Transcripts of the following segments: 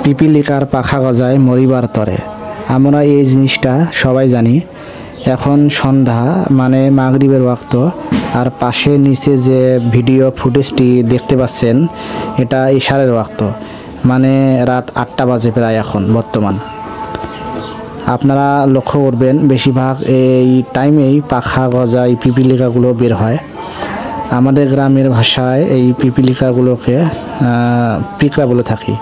পিপিলিকার পাখা গজায় মরিবার তরে। আমরা এই জিনিসটা সবাই জানি। এখন সন্ধ্যা মানে মাগরিবের ওয়াক্ত, আর পাশে নিচে যে ভিডিও ফুটেজটি দেখতে পাচ্ছেন এটা ইশারের ওয়াক্ত, মানে রাত 8টা বাজে প্রায় এখন বর্তমান। আপনারা লক্ষ্য করবেন বেশিরভাগ এই টাইমেই পাখা গজায় পিপিলিকাগুলো বের হয়। আমাদের গ্রামের ভাষায় এই পিপিলিকাগুলোকে পিঁকড়া বলে থাকি।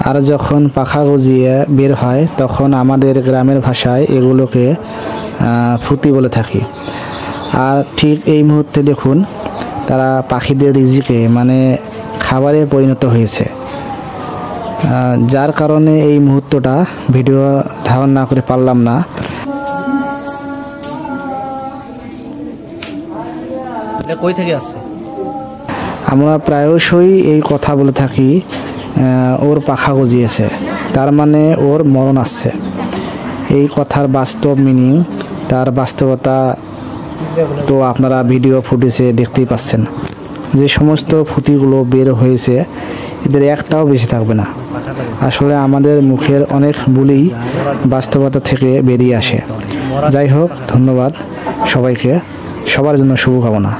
আর যখন পাখা গজিয়ে বের হয় তখন আমাদের গ্রামের ভাষায় এগুলোকে ফুতি বলে থাকি। আর ঠিক এই মুহূর্তে দেখুন তারা পাখিদের রিজিকে মানে খাবারে পরিণত হয়েছে, যার কারণে এই মুহূর্তটা ভিডিও ধারণ না করে পারলাম না। কই থেকে আসছে? আমরা প্রায়শই এই কথা বলে থাকি, ওর পাখা গজিয়েছে, তার মানে ওর মরণ আসছে। এই কথার বাস্তব মিনিং, তার বাস্তবতা তো আপনারা ভিডিও ফুটেজে দেখতেই পাচ্ছেন। যে সমস্ত ফুতিগুলো বের হয়েছে এদের একটাও বেশি থাকবে না। আসলে আমাদের মুখের অনেক বলেই বাস্তবতা থেকে বেরিয়ে আসে। যাই হোক, ধন্যবাদ সবাইকে, সবার জন্য শুভকামনা।